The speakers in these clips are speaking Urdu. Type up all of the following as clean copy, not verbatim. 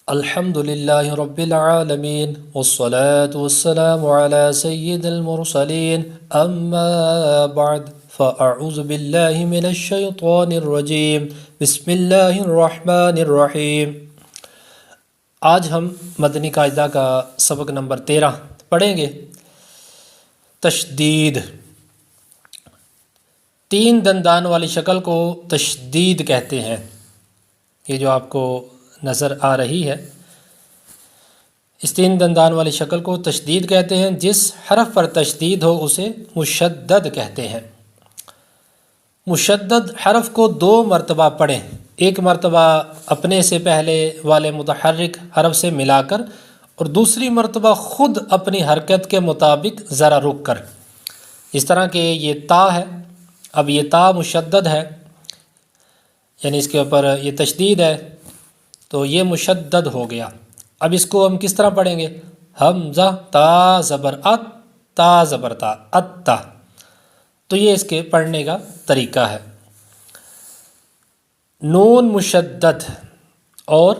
الحمد للہ رب العالمین والصلاة والسلام على سید المرسلین اما بعد فاعوذ باللہ من الشیطان الرجیم بسم اللہ الرحمن الرحیم۔ آج ہم مدنی قاعدہ کا سبق نمبر 13 پڑھیں گے۔ تشدید، تین دندان والی شکل کو تشدید کہتے ہیں۔ یہ جو آپ کو نظر آ رہی ہے، اس تین دندان والی شکل کو تشدید کہتے ہیں۔ جس حرف پر تشدید ہو اسے مشدد کہتے ہیں۔ مشدد حرف کو 2 مرتبہ پڑھیں، ایک مرتبہ اپنے سے پہلے والے متحرک حرف سے ملا کر، اور دوسری مرتبہ خود اپنی حرکت کے مطابق ذرا رک کر۔ اس طرح کہ یہ تا ہے، اب یہ تا مشدد ہے، یعنی اس کے اوپر یہ تشدید ہے، تو یہ مشدد ہو گیا۔ اب اس کو ہم کس طرح پڑھیں گے؟ حمزہ تا زبر ات، تا زبر تا، اتا۔ تو یہ اس کے پڑھنے کا طریقہ ہے۔ نون مشدد اور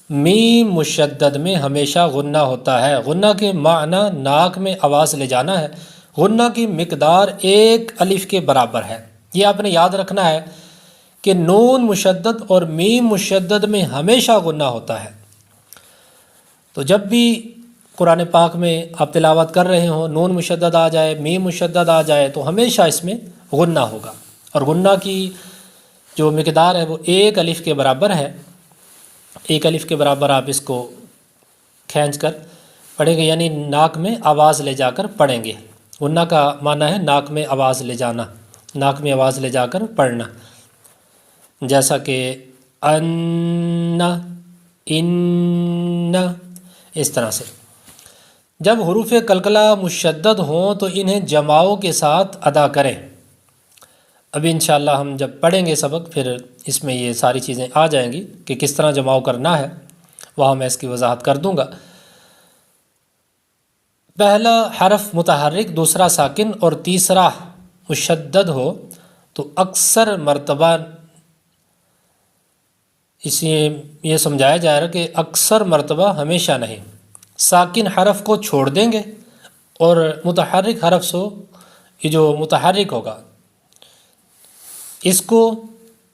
میم مشدد میں ہمیشہ غنہ ہوتا ہے۔ غنہ کے معنی ناک میں آواز لے جانا ہے۔ غنہ کی مقدار 1 الف کے برابر ہے۔ یہ آپ نے یاد رکھنا ہے کہ نون مشدد اور میم مشدد میں ہمیشہ غنہ ہوتا ہے۔ تو جب بھی قرآن پاک میں آپ تلاوت کر رہے ہوں، نون مشدد آ جائے، میم مشدد آ جائے، تو ہمیشہ اس میں غنہ ہوگا، اور غنہ کی جو مقدار ہے وہ 1 الف کے برابر ہے۔ 1 الف کے برابر آپ اس کو کھینچ کر پڑھیں گے، یعنی ناک میں آواز لے جا کر پڑھیں گے۔ غنہ کا معنی ہے ناک میں آواز لے جانا، ناک میں آواز لے جا کر پڑھنا، جیسا کہ ان، ان، اس طرح سے۔ جب حروف قلقلہ مشدد ہوں تو انہیں جماؤں کے ساتھ ادا کریں۔ ابھی انشاءاللہ ہم جب پڑھیں گے سبق، پھر اس میں یہ ساری چیزیں آ جائیں گی کہ کس طرح جماؤ کرنا ہے، وہاں میں اس کی وضاحت کر دوں گا۔ پہلا حرف متحرک، دوسرا ساکن اور تیسرا مشدد ہو تو اکثر مرتبہ یہ سمجھایا جا رہا ہے کہ اکثر مرتبہ ہمیشہ نہیں، ساکن حرف کو چھوڑ دیں گے اور متحرک حرف سے یہ جو متحرک ہوگا اس کو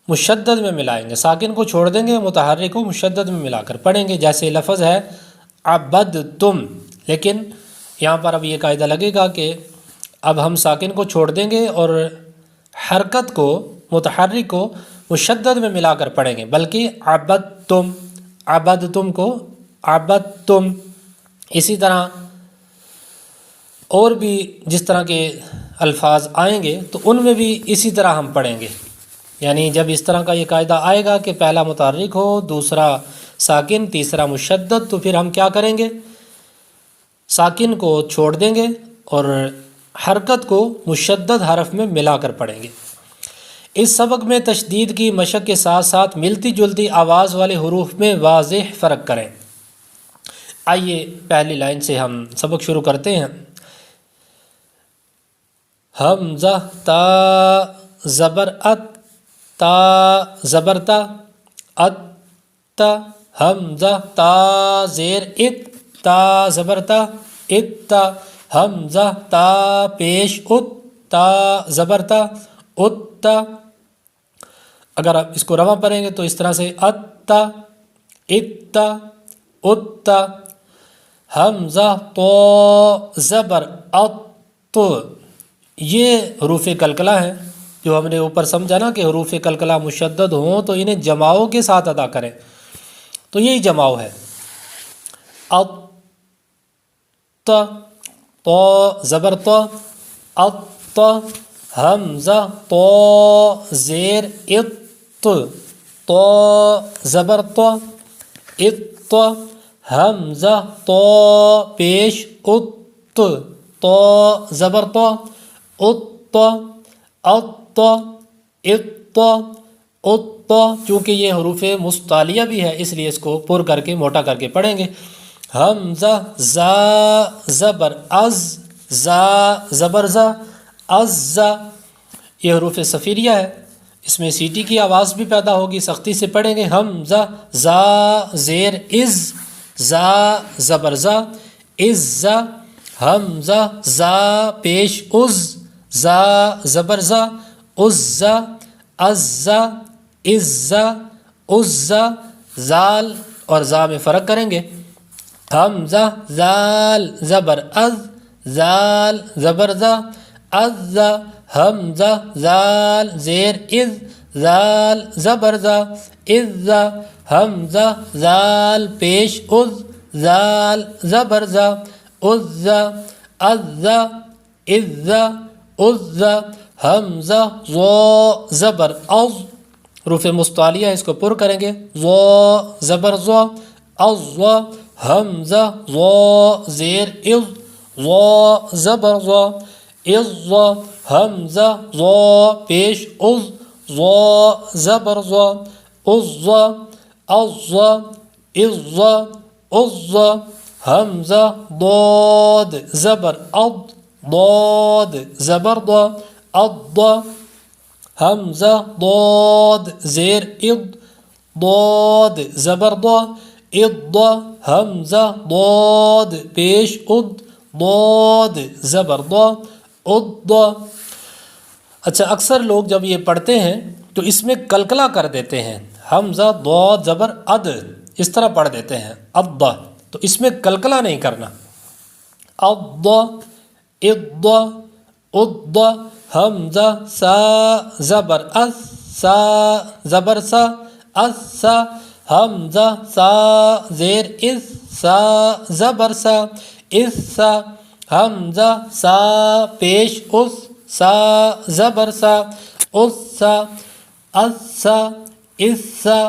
مشدد میں ملائیں گے۔ ساکن کو چھوڑ دیں گے، متحرک کو مشدد میں ملا کر پڑھیں گے۔ جیسے لفظ ہے عبدتم، لیکن یہاں پر اب یہ قاعدہ لگے گا کہ اب ہم ساکن کو چھوڑ دیں گے اور حرکت کو، متحرک کو مشدد میں ملا کر پڑھیں گے، بلکہ عبدتم، عبدتم کو عبدتم۔ اسی طرح اور بھی جس طرح کے الفاظ آئیں گے تو ان میں بھی اسی طرح ہم پڑھیں گے۔ یعنی جب اس طرح کا یہ قاعدہ آئے گا کہ پہلا متحرک ہو، دوسرا ساکن، تیسرا مشدد، تو پھر ہم کیا کریں گے؟ ساکن کو چھوڑ دیں گے اور حرکت کو مشدد حرف میں ملا کر پڑھیں گے۔ اس سبق میں تشدید کی مشق کے ساتھ ساتھ ملتی جلتی آواز والے حروف میں واضح فرق کریں۔ آئیے پہلی لائن سے ہم سبق شروع کرتے ہیں۔ حمزہ تا زبر ات، تا زبر تا، ات، حمزہ تا زیر ات، تا زبر تا، ات، حمزہ تا پیش ات، تا زبر تا، ات۔ اگر آپ اس کو رواں پڑھیں گے تو اس طرح سے اتا، اتا، اتا، حمزہ تو زبر ات۔ یہ حروف قلقلہ ہیں جو ہم نے اوپر سمجھا نا کہ حروف قلقلہ مشدد ہوں تو انہیں جماؤں کے ساتھ ادا کریں، تو یہی جماؤ ہے۔ ات، تو زبر تو، ات، حمزہ تو زیر ات، تو زبر تو، ات، حمزہ تو پیش ات، تو زبر تو، ات، ات، ات، ات۔ چونکہ یہ حروف مستعلیہ بھی ہے اس لیے اس کو پر کر کے موٹا کر کے پڑھیں گے۔ حمزہ زا زبر از، زا زبر زا، از، یہ حروف صفیریہ ہے، اس میں سیٹی کی آواز بھی پیدا ہوگی، سختی سے پڑھیں گے. حمزہ زا زیر از، زا زبر زا، عزا. حمزہ زا پیش از، زا زبر زا، عزا. عزا عزا عزا. زال اور زا میں فرق کریں گے. حمزہ زال زبر از، زال زبر زا، عزا. حمزہ زال زیر از، زال زبر زا، عزا. حمزہ زال پیش از، زال زبر زا، عزا. عزا عزا عزا. حمزہ ضو زبر از، حروف مستعلیہ اس کو پر کریں گے. ضو زبر ضو، عضو. حمزہ ضو زیر از، ضو زبر ضو، عضو. حمزہ ضو پیش از، ضو زبر ضو، عضو. عضو عضو عضو. حمزہ ضاد زبر عض، ضاد زبر ضو، عض. حمزہ ضاد زیر اض، ضاد زبر ضو، اض. حمزہ ضاد پیش اض، ضاد زبر ضو، اض. اچھا، اکثر لوگ جب یہ پڑھتے ہیں تو اس میں کلکلا کر دیتے ہیں. حمزہ ضاد زبر اد اس طرح پڑھ دیتے ہیں، اض. تو اس میں کلکلا نہیں کرنا. اض اض اض. حمزہ سا زبر اس، سا زبر سا، اسا. حمزہ سا زیر اس، سا زبر سا، اسا. حمزہ سا پیش اس، سا زبر سا، اسا. اسا اسا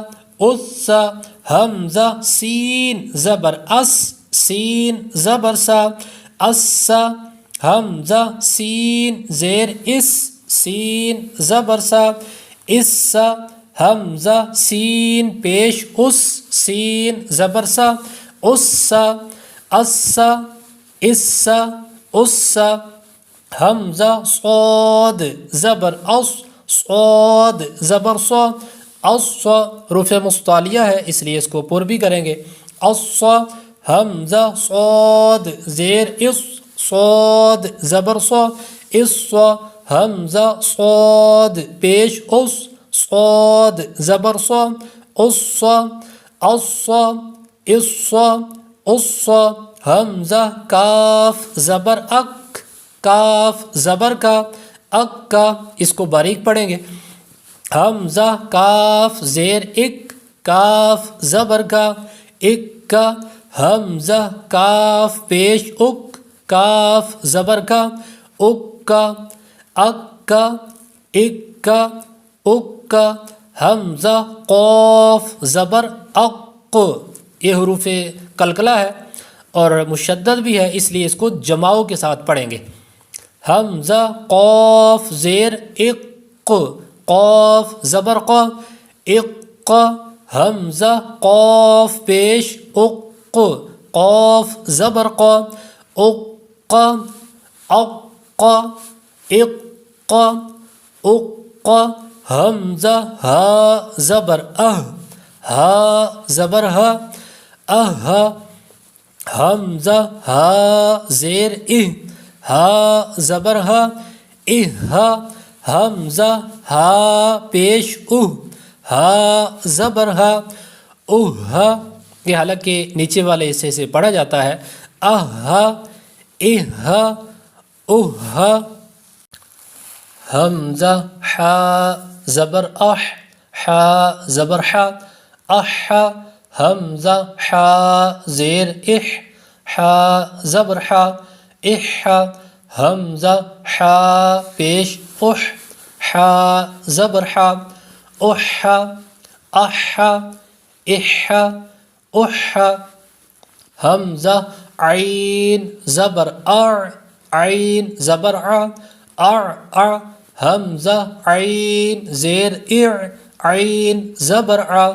اسا. حمزہ سین زبر اس، سین زبر سا، اسا. حمزہ سین زیر اس، سین زبر سا، اسا. حمزہ سین پیش اس، سین زبر سا، اسا. اسا اسا اسا. حمزہ صاد زبر اس، صاد زبر صا، اصا. حروف مستعلیہ ہے اس لیے اس کو پر بھی کریں گے. اصا. حمزہ صاد زیر اس، صاد زبر صا، اصا. حمزہ صاد پیش اس، صاد زبر صا، اصا. اصا اصا اصا. حمزہ کاف زبر اک، کاف زبر کا، اک کا. اس کو باریک پڑھیں گے. حمزہ کاف زیر اک، کاف زبر کا، اک کا. حمزہ کاف پیش اک، کاف زبر کا، اک کا، اک کا، اک کا، اک کا. حمزہ قاف زبر اق، یہ حروف قلقلہ ہے اور مشدد بھی ہے، اس لیے اس کو جماؤ کے ساتھ پڑھیں گے. حمزہ قاف زیر اق، قاف زبر قا، اق. حمزہ قاف پیش اق، قاف زبر قا، اق. اق اق اق. حمزہ ہا زبر اہ، ہا زبر ہا، اہ. حمزہ ہا زیر اہ، ہا زبر ہا، اہ. حمزہ ہا پیش اہ، ہا زبر ہا، اہ. یہ حالانکہ نیچے والے حصے سے پڑھا جاتا ہے. اہ اہ اہ. حمزہ حا زبر اح، حا زبر حا، اح. حمزہ حا زیر اح، حا زبر حا، اح. حمزہ حا پیش اح، حا زبر حا، اح. اح اح اح. حمزہ عین زبر اع، عین زبر ع، اع. حمزہ عین زیر اع، عین زبر ع،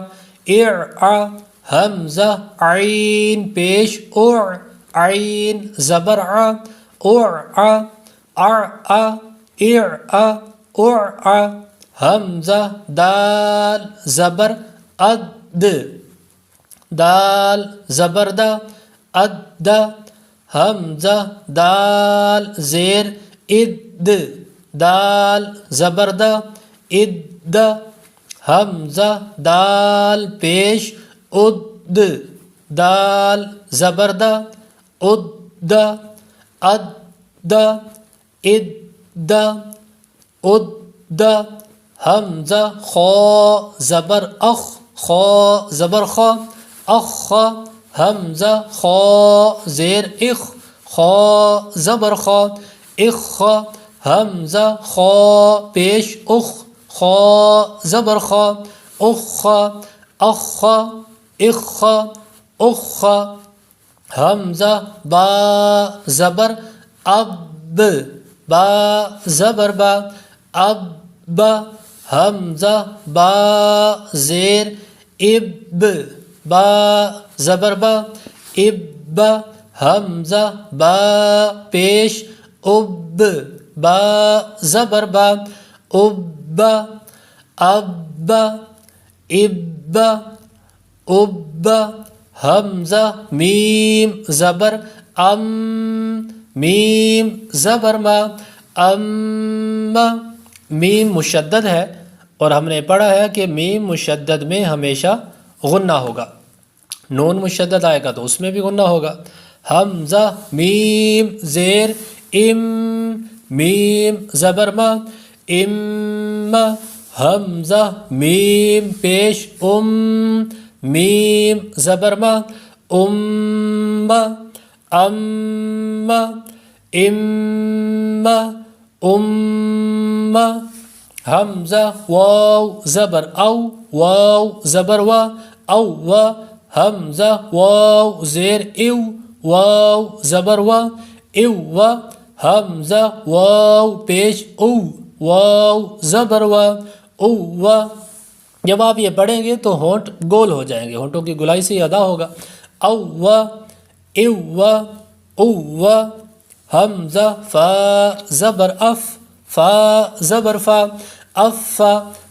اع. حمزہ عین پیش اع، عین زبر ع، اع. اع اع اع. حمزہ دال زبر اد، دال زبر دا اد، حمزہ دال زیر اد، دال زبر دا اد، حمزہ دال پیش اد، دال زبر دا اد، اد اد اد، حمزہ خا زبر اخ، خا زبر خا اخ، حمزہ خا زیر اخ، خا زبر خا اخ، حمزہ خا پیش اخ، خا زبر خا اخ، اخ اخ اخ، حمزہ با زبر اب، با زبر با اب، حمزہ با زیر اب، با زبر با اب، حمزہ با پیش اب، با زبر با اب، اب اب اب، حمزہ میم زبر ام، میم زبر ما ام، میم مشدد ہے اور ہم نے پڑھا ہے کہ میم مشدد میں ہمیشہ غنہ ہوگا، نون مشدد آئے گا تو اس میں بھی غنہ ہوگا۔ حمزہ میم زیر ام، میم زبر ما ام، حمزہ میم پیش ام، میم زبر ما ام، ام ام ام، حمزہ واو زبر او، واو زبر وا او وا، حمزہ واو زیر ایو، واو زبر وا ایو وا، حمزہ واو پیش او، واو زبر وا او وا۔ جب آپ یہ پڑھیں گے تو ہونٹ گول ہو جائیں گے، ہونٹوں کی گولائی سے یہ ادا ہوگا، او وا ایو وا او وا، حمزہ فا زبر اف، فا زبر فا اف،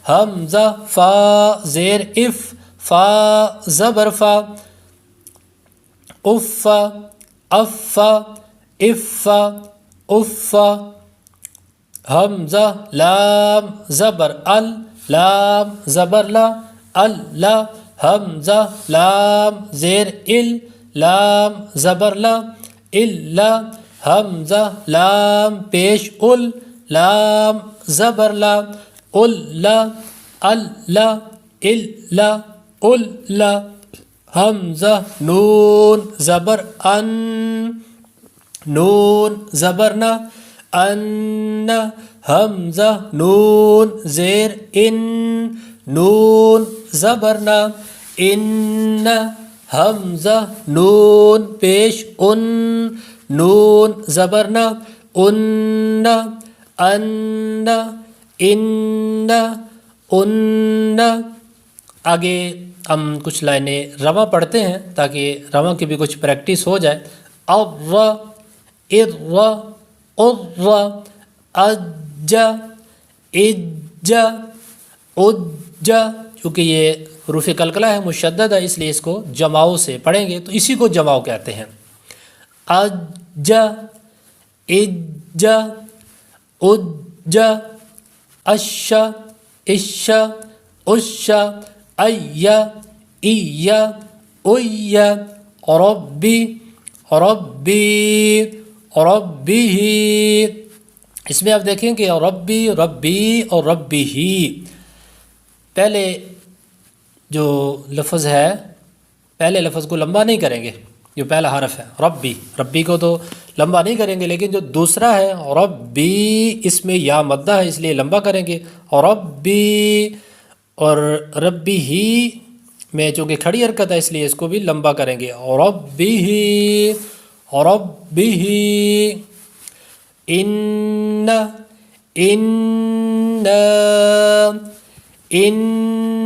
حمزہ فا زیر اف، فا زبر فا اف، اف اف اف، حمزہ لام زبر ال، لام زبر لا اللہ، حمزہ لام زیر ال، لام زبر لا الا، حمزہ لام پیش ال، لام زبر لا الا، اللہ الا الا، حمزہ نون زبر ان، نون زبر نا ان، حمزہ نون زیر ان، نون زبر نا ان، حمزہ نون پیش ان، نون زبر نا ان، ان ان ان۔ آگے ہم کچھ لائنیں رواں پڑھتے ہیں تاکہ رواں کی بھی کچھ پریکٹس ہو جائے۔ ار ار ار، اج اج اج، چونکہ یہ حروف قلقلہ ہے، مشدد ہے، اس لیے اس کو جماؤ سے پڑھیں گے تو اسی کو جماؤ کہتے ہیں۔ اج اج اج، اش اش اش، ای ای ای، ربی ربی ربی، اس میں آپ دیکھیں کہ ربی ربی اور ربی ہی، پہلے جو لفظ ہے پہلے لفظ کو لمبا نہیں کریں گے، جو پہلا حرف ہے ربی، ربی کو تو لمبا نہیں کریں گے، لیکن جو دوسرا ہے ربی، اس میں یا مدہ ہے اس لیے لمبا کریں گے، ربی، اور ربی ہی میں چونکہ کھڑی حرکت ہے اس لیے اس کو بھی لمبا کریں گے، ربی ہی ربی ہی، ان ان انی،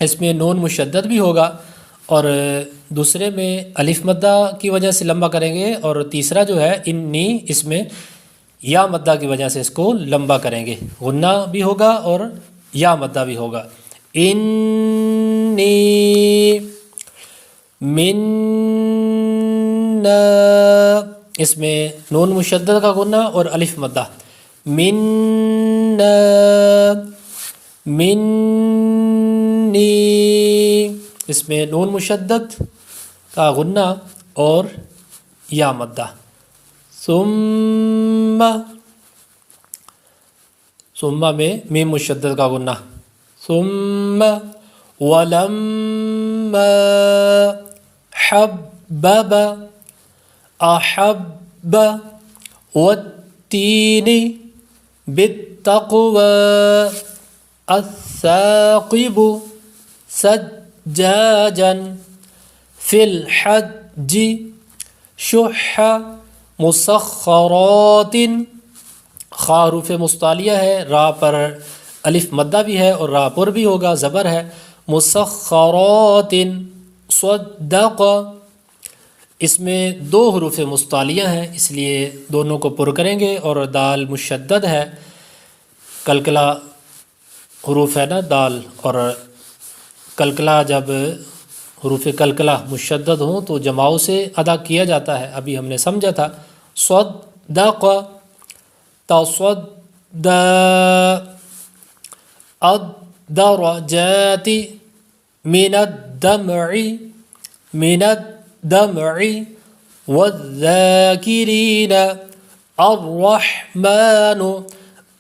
اس میں نون مشدد بھی ہوگا، اور دوسرے میں الف مدہ کی وجہ سے لمبا کریں گے، اور تیسرا جو ہے انی، اس میں یا مدہ کی وجہ سے اس کو لمبا کریں گے، غنہ بھی ہوگا اور یا مدہ بھی ہوگا. انی منا، اس میں نون مشدد کا غنہ اور الف مدہ. منا منی، اس میں نون مشدد کا غنہ اور یا مدہ. ثم میں میم مشدد کا غنہ. ثم ولما حبب احب والتین بالتقوى الثاقب سجاجا في الحج شح مسخرات. خا حروف مستعلیہ ہے، را پر الف مدہ بھی ہے اور را پر بھی ہوگا، زبر ہے. مسخرات صدق، اس میں دو حروف مستعلیہ ہیں اس لیے دونوں کو پر کریں گے، اور دال مشدد ہے، کلکلا حروف ہے نا دال، اور کلکلا جب حروف کلکلا مشدد ہوں تو جماؤ سے ادا کیا جاتا ہے، ابھی ہم نے سمجھا تھا. صدق تصد الدرجات من الدمع والذاکرین الرحمن.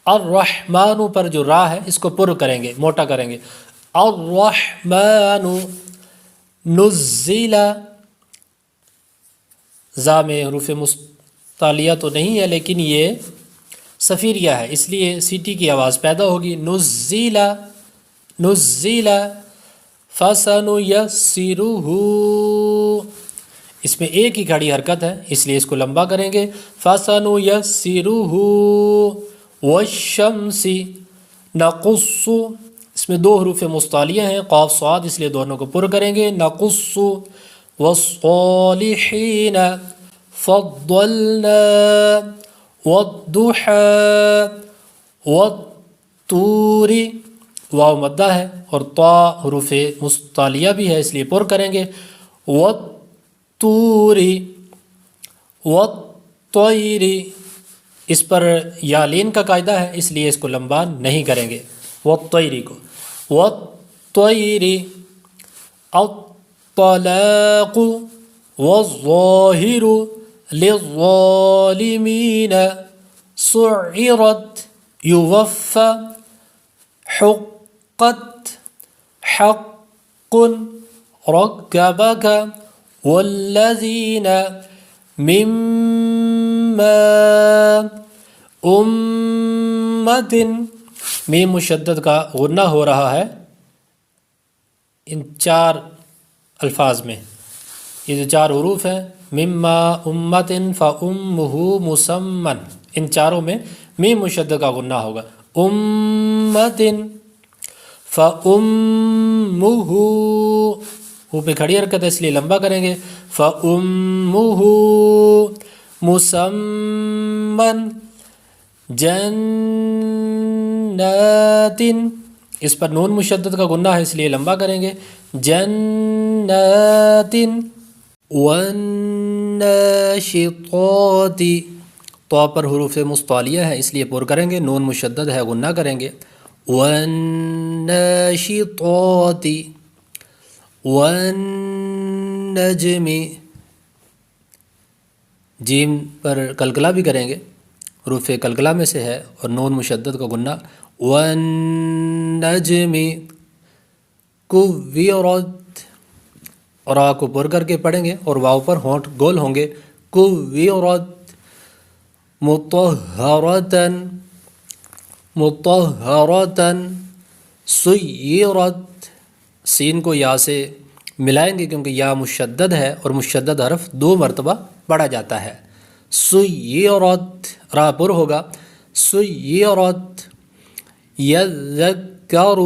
الرحمن پر جو را ہے اس کو پر کریں گے، موٹا کریں گے. الرحمن نزل، زا میں حروف مستعلیہ تو نہیں ہے لیکن یہ صفیریہ ہے اس لیے سیٹی کی آواز پیدا ہوگی. نزل فسنیسرہ، اس میں ایک ہی کھڑی حرکت ہے اس لیے اس کو لمبا کریں گے. فسنیسرہ والشمس نقص، اس میں دو حروف مستعلیہ ہیں، قاف صاد، اس لیے دونوں کو پر کریں گے. نقص والصالحین فضلنا والضحى والطور، واو مدہ ہے اور طا حروف مستعلیہ بھی ہے اس لیے پر کریں گے. والطور والطیر، اس پر یا لین کا قاعدہ ہے اس لیے اس کو لمبا نہیں کریں گے. والطیر کو. والطیر الطلاق والظاہر للظالمین سعرت یوفى حقت حق ركبك والذین مما امت، میم مشدد کا غنہ ہو رہا ہے ان چار الفاظ میں. یہ جو چار حروف ہیں مما امت فامہ مسمن، ان چاروں میں میم مشدد کا غنہ ہوگا. امت فامہ، وہ پہ کھڑی حرکت ہے اس لیے لمبا کریں گے. فامہ مسمن جنات، اس پر نون مشدد کا غنہ ہے اس لیے لمبا کریں گے. جنات والناشطات، طا پر حروف مستعلیہ ہے اس لیے پر کریں گے، نون مشدد ہے غنہ کریں گے. والناشطات والنجم، جیم پر کلکلا بھی کریں گے، حروف کلکلا میں سے ہے اور نون مشدد کا غنہ. والنجم کوّرت، اور آ کو پر کر کے پڑھیں گے اور واو پر ہونٹ گول ہوں گے. کوّرت مطہرتن سیرت، سین کو یا سے ملائیں گے کیونکہ یا مشدد ہے اور مشدد حرف دو مرتبہ پڑھا جاتا ہے. سیرت، را پر ہوگا. سیرت یذکر،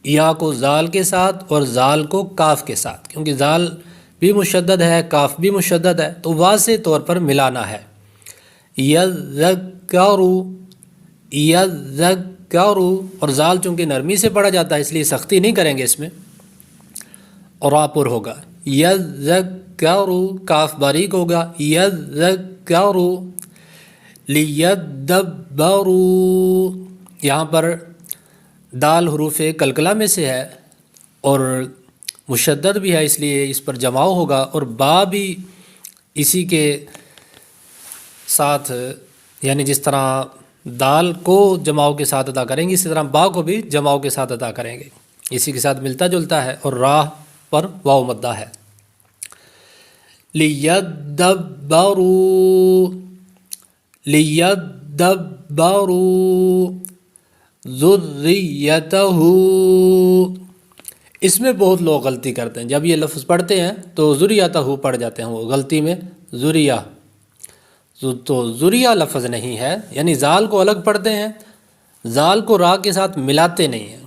یا کو زال کے ساتھ اور زال کو کاف کے ساتھ، کیونکہ زال بھی مشدد ہے کاف بھی مشدد ہے تو واضح طور پر ملانا ہے. یذکرو، یذکرو، اور زال چونکہ نرمی سے پڑھا جاتا ہے اس لیے سختی نہیں کریں گے اس میں، اور را پر ہوگا، یذکرو، کاف باریک ہوگا، یذکرو، لیدبرو، یہاں پر دال حروف کلکلہ میں سے ہے اور مشدد بھی ہے، اس لیے اس پر جماؤ ہوگا، اور با بھی اسی کے ساتھ، یعنی جس طرح دال کو جماؤ کے ساتھ ادا کریں گے اسی طرح با کو بھی جماؤ کے ساتھ ادا کریں گے، اسی کے ساتھ ملتا جلتا ہے، اور راہ پر واو مدہ ہے۔ لیدبروا، لیدبروا ذریتہ، اس میں بہت لوگ غلطی کرتے ہیں، جب یہ لفظ پڑھتے ہیں تو ذریتہ پڑھ جاتے ہیں وہ غلطی میں ذریہ، تو ذریہ لفظ نہیں ہے، یعنی زال کو الگ پڑھتے ہیں، زال کو را کے ساتھ ملاتے نہیں ہیں،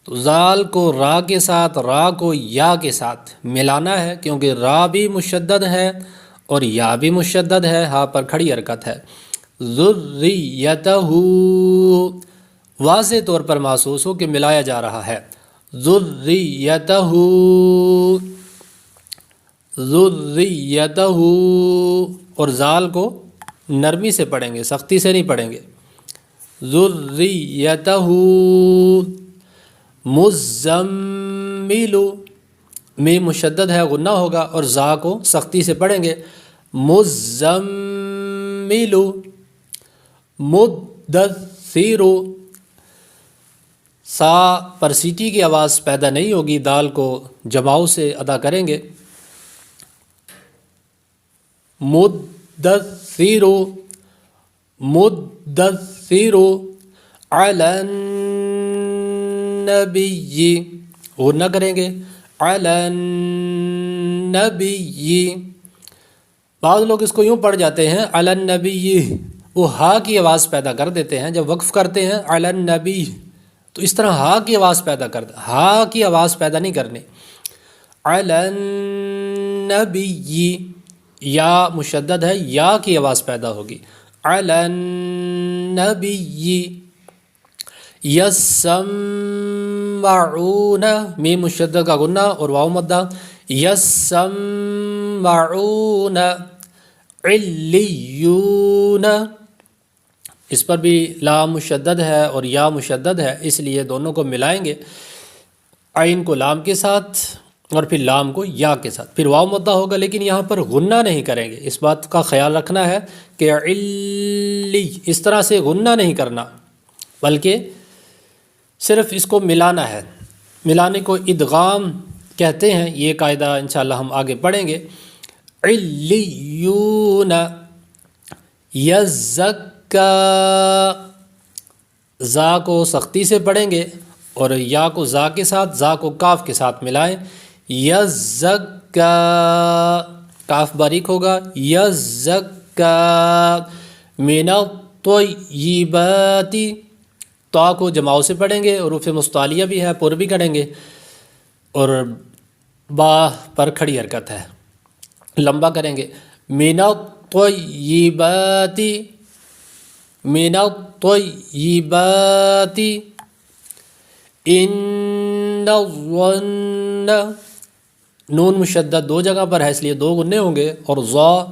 تو زال کو را کے ساتھ، را کو یا کے ساتھ ملانا ہے، کیونکہ را بھی مشدد ہے اور یا بھی مشدد ہے، ہاں پر کھڑی حرکت ہے۔ ذریتہ واضح طور پر محسوس ہو کہ ملایا جا رہا ہے، ذریتہ، ذریتہ، اور زال کو نرمی سے پڑھیں گے، سختی سے نہیں پڑھیں گے، ذریتہ، مزمل، میں مشدد ہے غنہ ہوگا اور زا کو سختی سے پڑھیں گے، مزمل، مدثر، سا پر سیٹی کی آواز پیدا نہیں ہوگی، دال کو جماؤ سے ادا کریں گے، مدثر، مدثر، علی النبی، غنہ کریں گے، علی النبی، بعض لوگ اس کو یوں پڑھ جاتے ہیں علی النبی، وہ ہا کی آواز پیدا کر دیتے ہیں، جب وقف کرتے ہیں علی النبی تو اس طرح ہا کی آواز پیدا کر دیں، ہا کی آواز پیدا نہیں کرنی، علی النبی، یا مشدد ہے، یا کی آواز پیدا ہوگی، علی النبی، یسمعون، میم مشدد کا غنہ اور واو مدہ، یسمعون، علیون، اس پر بھی لام مشدد ہے اور یا مشدد ہے، اس لیے دونوں کو ملائیں گے، عین کو لام کے ساتھ اور پھر لام کو یا کے ساتھ، پھر واو مدہ ہوگا، لیکن یہاں پر غنہ نہیں کریں گے، اس بات کا خیال رکھنا ہے کہ علی اس طرح سے غنہ نہیں کرنا، بلکہ صرف اس کو ملانا ہے، ملانے کو ادغام کہتے ہیں، یہ قاعدہ انشاءاللہ ہم آگے پڑھیں گے، علیون، یزکا، زا کو سختی سے پڑھیں گے اور یا کو زا کے ساتھ، زا کو کاف کے ساتھ ملائیں، یزکا، کاف باریک ہوگا، یزکا، من الطیبات، تا کو جماؤ سے پڑھیں گے، حروف مستعلیہ بھی ہے، پر بھی کریں گے، اور با پر کھڑی حرکت ہے، لمبا کریں گے، من الطیبات، من الطیبات، ان الظن، نون مشدد دو جگہ پر ہے اس لیے دو غنے ہوں گے، اور ظا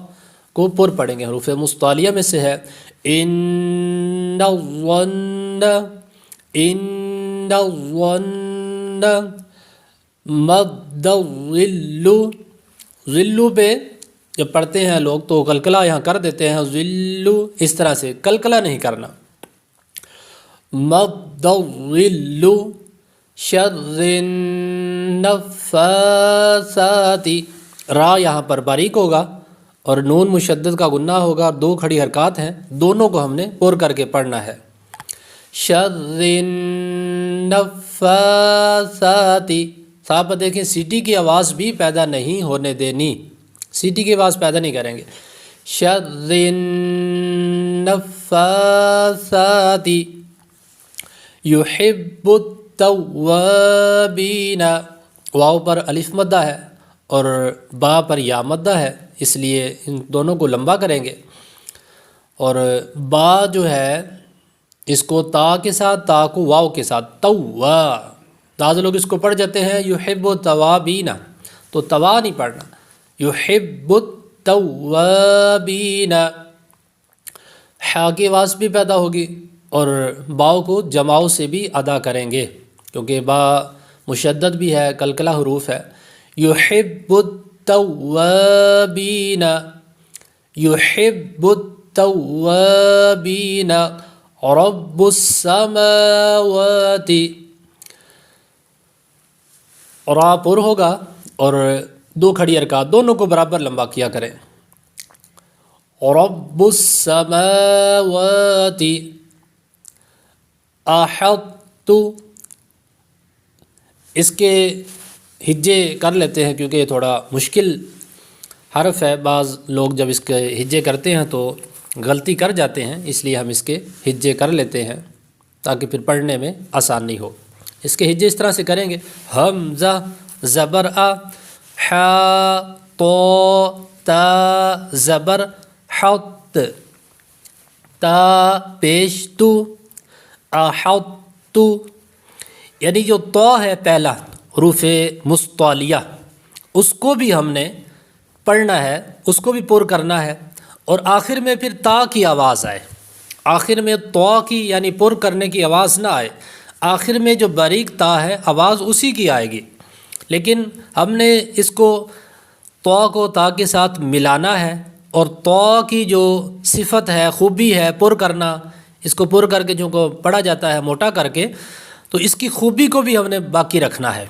کو پر پڑھیں گے، حروف مستعلیہ میں سے ہے، ان الظن، ان الظن، مد الظل، ظلو پہ جب پڑھتے ہیں لوگ تو کلکلہ یہاں کر دیتے ہیں، ظلو اس طرح سے کلکلہ نہیں کرنا، مد الظل، شر النفاثات، را یہاں پر باریک ہوگا اور نون مشدد کا غنہ ہوگا، دو کھڑی حرکات ہیں، دونوں کو ہم نے پر کر کے پڑھنا ہے، شر النفاثات، صاحب دیکھیں سیٹی کی آواز بھی پیدا نہیں ہونے دینی، سیٹی کی آواز پیدا نہیں کریں گے، شر النفاثات، یحب التوابین، واو پر الف مدہ ہے اور با پر یا مدہ ہے، اس لیے ان دونوں کو لمبا کریں گے، اور با جو ہے اس کو تا کے ساتھ، تا کو واو کے ساتھ، توا، بعض لوگ اس کو پڑھ جاتے ہیں یحب التوابین، تو توا نہیں پڑھنا، یحب التوابین، حا کی آواز بھی پیدا ہوگی اور باؤ کو جماؤ سے بھی ادا کریں گے کیونکہ با مشدد بھی ہے، کلکلہ حروف ہے۔ یحب التوابین، یحب التوابین، رب السماوات، را پر ہوگا اور دو کھڑی حرکات دونوں کو برابر لمبا کیا کریں، رب السماوات، احط، اس کے ہجے کر لیتے ہیں کیونکہ یہ تھوڑا مشکل حرف ہے، بعض لوگ جب اس کے ہجے کرتے ہیں تو غلطی کر جاتے ہیں، اس لیے ہم اس کے ہجے کر لیتے ہیں تاکہ پھر پڑھنے میں آسانی ہو۔ اس کے ہجے اس طرح سے کریں گے، حمزہ زبر آ، حا تو تا زبر حط، تا پیش تو، احط، یعنی جو تو ہے پہلا حروف مستعلیہ اس کو بھی ہم نے پڑھنا ہے، اس کو بھی پر کرنا ہے، اور آخر میں پھر تا کی آواز آئے، آخر میں تو کی یعنی پر کرنے کی آواز نہ آئے، آخر میں جو باریک تا ہے آواز اسی کی آئے گی، لیکن ہم نے اس کو تو کو تا کے ساتھ ملانا ہے، اور تو کی جو صفت ہے، خوبی ہے پر کرنا، اس کو پر کر کے جو کو پڑھا جاتا ہے موٹا کر کے، تو اس کی خوبی کو بھی ہم نے باقی رکھنا ہے،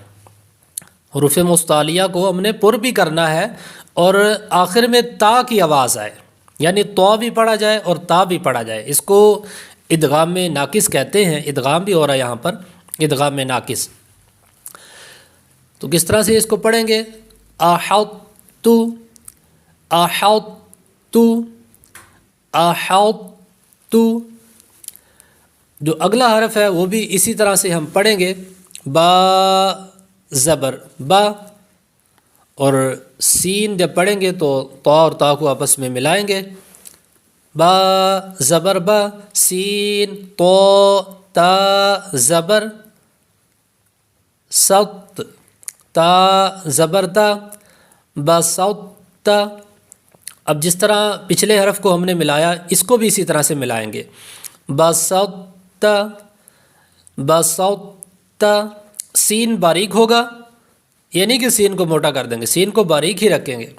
حروف مستعلیہ کو ہم نے پر بھی کرنا ہے اور آخر میں تا کی آواز آئے، یعنی تو بھی پڑھا جائے اور تا بھی پڑھا جائے، اس کو ادغام ناقص کہتے ہیں، ادغام بھی ہو رہا ہے یہاں پر، ادغام ناقص۔ تو کس طرح سے اس کو پڑھیں گے، احط، احط، احط، جو اگلا حرف ہے وہ بھی اسی طرح سے ہم پڑھیں گے، با زبر با، اور سین جب پڑھیں گے تو تو اور تا کو آپس میں ملائیں گے، با زبر با، سین تو تا زبر سوت، تا زبر تا، بسوت۔ اب جس طرح پچھلے حرف کو ہم نے ملایا اس کو بھی اسی طرح سے ملائیں گے، بسوت، بسوت، سین باریک ہوگا، یہ نہیں کہ سین کو موٹا کر دیں گے، سین کو باریک ہی رکھیں گے،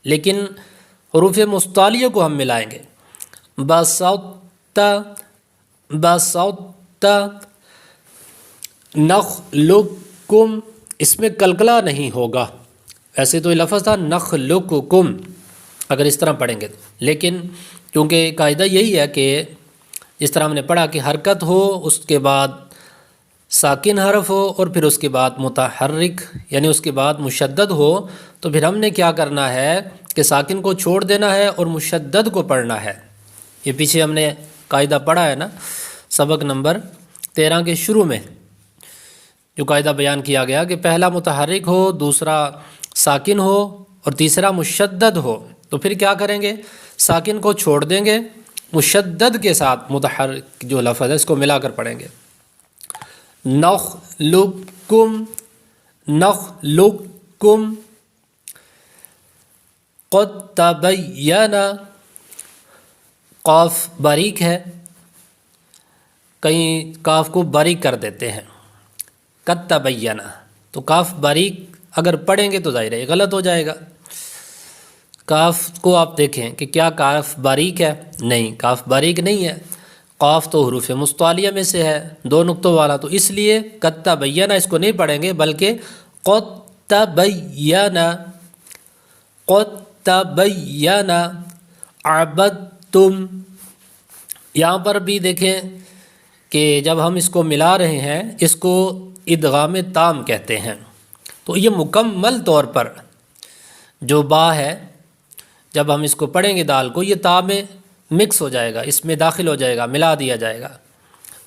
لیکن حروف مستعلیہ کو ہم ملائیں گے، بسوت، بسوت، نخلقکم، اس میں کلکلہ نہیں ہوگا، ایسے تو یہ لفظ تھا نخلقکم اگر اس طرح پڑھیں گے، لیکن کیونکہ قاعدہ یہی ہے کہ جس طرح ہم نے پڑھا کہ حرکت ہو، اس کے بعد ساکن حرف ہو، اور پھر اس کے بعد متحرک یعنی اس کے بعد مشدد ہو، تو پھر ہم نے کیا کرنا ہے کہ ساکن کو چھوڑ دینا ہے اور مشدد کو پڑھنا ہے۔ یہ پیچھے ہم نے قاعدہ پڑھا ہے نا سبق نمبر 13 کے شروع میں، جو قاعدہ بیان کیا گیا کہ پہلا متحرک ہو، دوسرا ساکن ہو اور تیسرا مشدد ہو، تو پھر کیا کریں گے، ساکن کو چھوڑ دیں گے، مشدد کے ساتھ متحرک جو لفظ ہے اس کو ملا کر پڑھیں گے، نخلقکم، نخلقکم، قد تبین، قاف باریک ہے، کئی کاف کو باریک کر دیتے ہیں، قد تبین، تو کاف باریک اگر پڑھیں گے تو ظاہر ہے غلط ہو جائے گا، کاف کو آپ دیکھیں کہ کیا کاف باریک ہے، نہیں کاف باریک نہیں ہے، قاف تو حروف مستعلیہ میں سے ہے، دو نقطوں والا، تو اس لیے قد تبین اس کو نہیں پڑھیں گے بلکہ قد تبین، قد تبین، عبدتم۔ یہاں پر بھی دیکھیں کہ جب ہم اس کو ملا رہے ہیں اس کو ادغام تام کہتے ہیں، تو یہ مکمل طور پر جو با ہے جب ہم اس کو پڑھیں گے دال کو، یہ تا میں مکس ہو جائے گا، اس میں داخل ہو جائے گا، ملا دیا جائے گا۔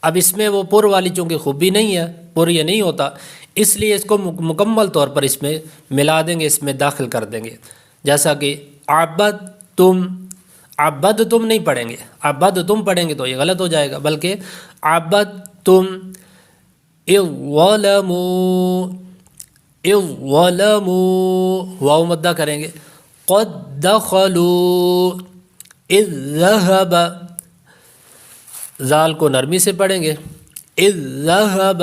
اب اس میں وہ پر والی چونکہ خوبی نہیں ہے، پر یہ نہیں ہوتا، اس لیے اس کو مکمل طور پر اس میں ملا دیں گے، اس میں داخل کر دیں گے، جیسا کہ عبدتم، عبدتم نہیں پڑھیں گے، عبدتم پڑھیں گے تو یہ غلط ہو جائے گا، بلکہ عبدتم اذ ظلموا، اذ ظلموا واو مدہ کریں گے، قد دخلوا اذ ذهب، زال کو نرمی سے پڑھیں گے، اذ ذهب